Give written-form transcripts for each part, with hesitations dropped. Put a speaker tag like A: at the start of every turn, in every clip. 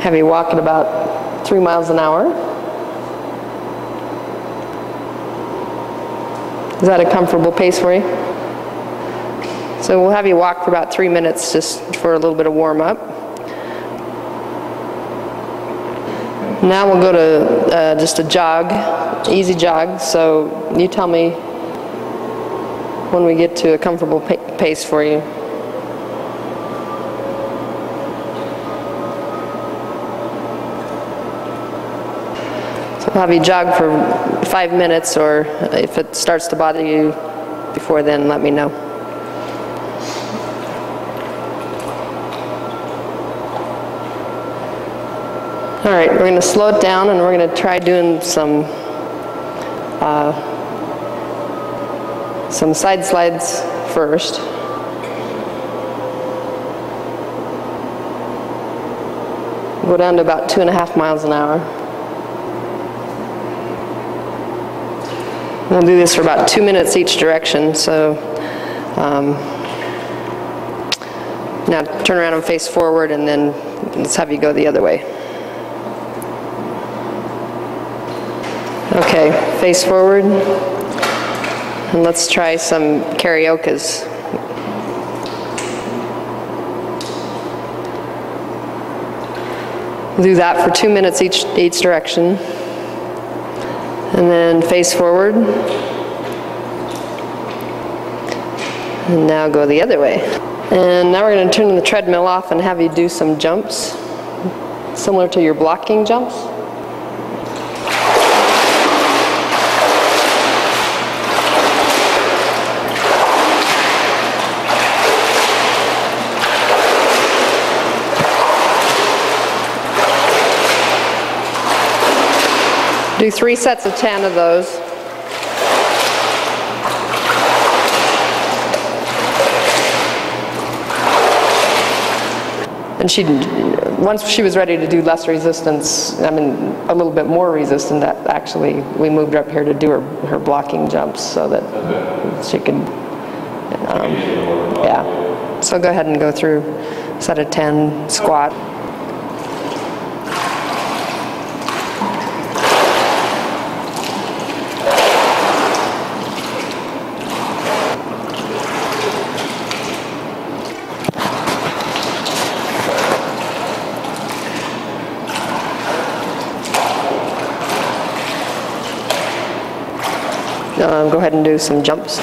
A: have you walk at about 3 miles an hour. Is that a comfortable pace for you? So we'll have you walk for about 3 minutes just for a little bit of warm-up. Now we'll go to just a jog, easy jog. So you tell me when we get to a comfortable pace for you. So we'll have you jog for 5 minutes, or if it starts to bother you before then, let me know. All right, we're going to slow it down, and we're going to try doing some side slides first. Go down to about 2.5 miles an hour. We'll do this for about 2 minutes each direction. So now turn around and face forward, and then let's have you go the other way. Okay, face forward, and let's try some karaokes. We'll do that for 2 minutes each direction, and then face forward, and now go the other way. And now we're going to turn the treadmill off and have you do some jumps, similar to your blocking jumps. Do 3 sets of 10 of those. And once she was ready to do less resistance, I mean a little bit more resistant, actually, we moved her up here to do her blocking jumps so that she could, yeah. So go ahead and go through a set of 10 squat. Go ahead and do some jumps.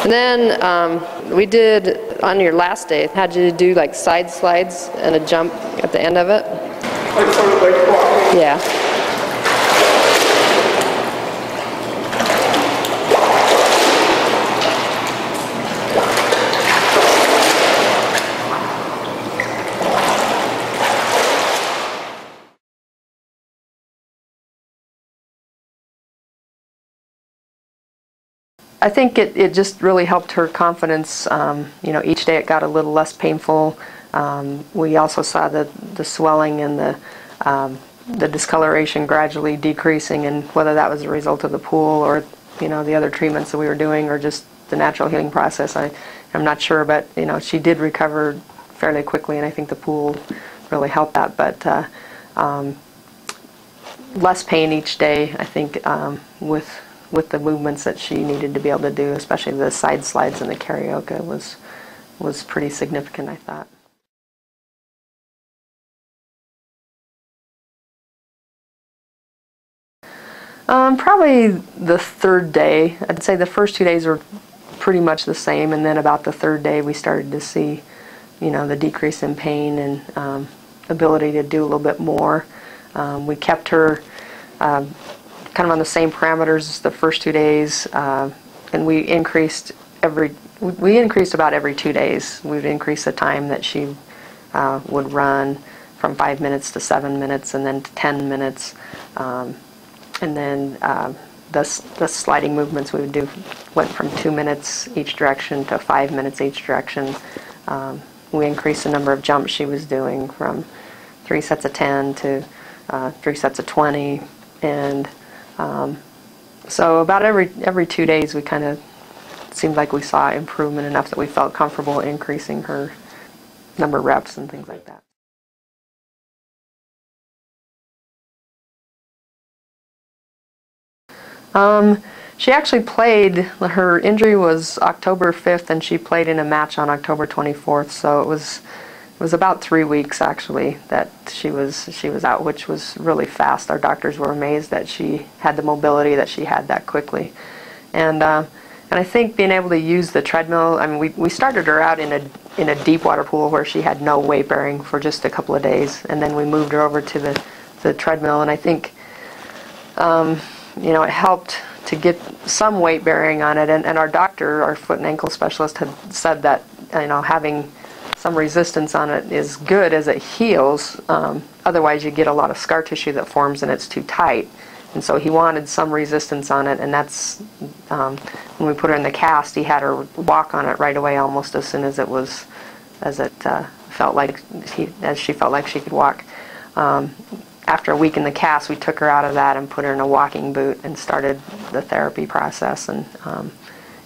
A: And then we did, on your last day, had you do like side slides and a jump at the end of it.
B: Like sort of like walking?
A: Yeah. I think it just really helped her confidence. You know, each day it got a little less painful. We also saw the swelling and the discoloration gradually decreasing, and whether that was a result of the pool or, you know, the other treatments that we were doing, or just the natural healing process, I'm not sure. But, you know, she did recover fairly quickly, and I think the pool really helped that. But less pain each day, I think, with the movements that she needed to be able to do, especially the side slides and the karaoke, was pretty significant, I thought. Probably the third day. I'd say the first 2 days were pretty much the same, and then about the third day we started to see, you know, the decrease in pain and ability to do a little bit more. We kept her kind of on the same parameters as the first 2 days, and we increased about every 2 days. We'd increase the time that she would run from 5 minutes to 7 minutes, and then to 10 minutes, and then the sliding movements we would do went from 2 minutes each direction to 5 minutes each direction. We increased the number of jumps she was doing from 3 sets of 10 to 3 sets of 20, and So about every 2 days we kind of seemed like we saw improvement enough that we felt comfortable increasing her number of reps and things like that. She actually played, her injury was October 5th and she played in a match on October 24th, so it was about 3 weeks actually that she was out, which was really fast. Our doctors were amazed that she had the mobility that she had that quickly. And I think being able to use the treadmill, I mean, we started her out in a deep water pool where she had no weight bearing for just a couple of days, and then we moved her over to the treadmill, and I think you know, it helped to get some weight bearing on it, and our doctor, our foot and ankle specialist, had said that, you know, having some resistance on it is good as it heals. Otherwise you get a lot of scar tissue that forms and it's too tight, and so he wanted some resistance on it, and that's when we put her in the cast, he had her walk on it right away almost as soon as she felt like she could walk. After a week in the cast, we took her out of that and put her in a walking boot and started the therapy process, and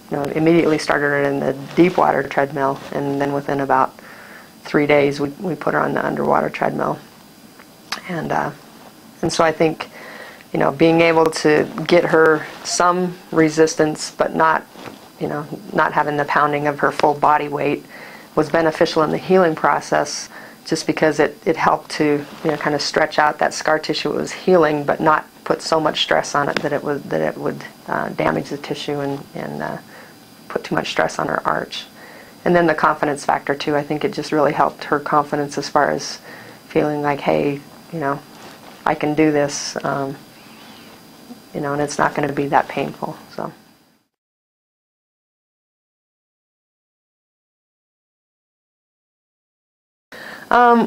A: you know, immediately started her in the deep water treadmill, and then within about 3 days we put her on the underwater treadmill. And so I think, you know, being able to get her some resistance but not, you know, not having the pounding of her full body weight was beneficial in the healing process, just because it helped to, you know, kind of stretch out that scar tissue it was healing, but not put so much stress on it that it would damage the tissue and put too much stress on her arch. And then the confidence factor too. I think it just really helped her confidence as far as feeling like, hey, you know, I can do this, you know, and it's not going to be that painful. So.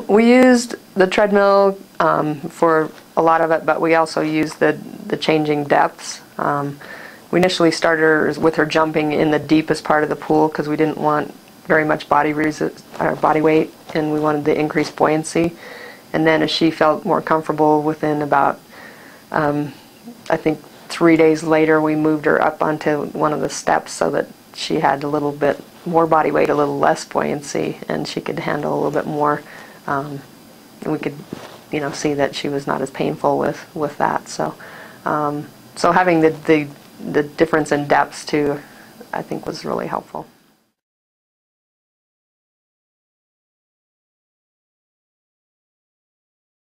A: We used the treadmill for a lot of it, but we also used the changing depths. We initially started with her jumping in the deepest part of the pool because we didn't want very much body weight, and we wanted to increase buoyancy. And then as she felt more comfortable, within about, I think 3 days later, we moved her up onto one of the steps so that she had a little bit more body weight, a little less buoyancy, and she could handle a little bit more. And we could, you know, see that she was not as painful with that. So, so having the difference in depths too, I think was really helpful.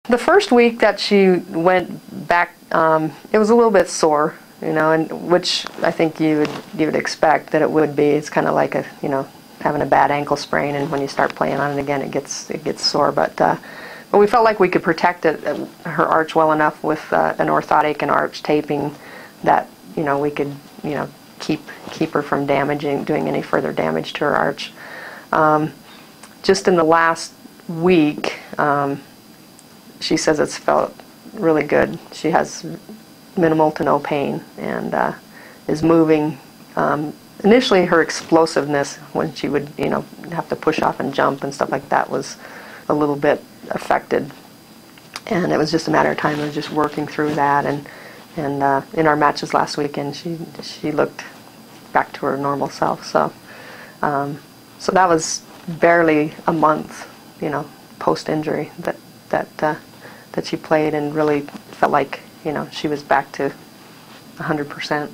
A: The first week that she went back, it was a little bit sore, you know, and which I think you would expect that it would be. It's kind of like you know, having a bad ankle sprain, and when you start playing on it again, it gets sore. But we felt like we could protect her arch well enough with an orthotic and arch taping that, you know, we could, you know, keep her from doing any further damage to her arch. Just in the last week, she says it's felt really good. She has minimal to no pain and is moving. Initially, her explosiveness when she would, you know, have to push off and jump and stuff like that was a little bit affected, and it was just a matter of time of just working through that. And in our matches last weekend, she looked back to her normal self. So so that was barely a month, you know, post injury that she played and really felt like, you know, she was back to 100%.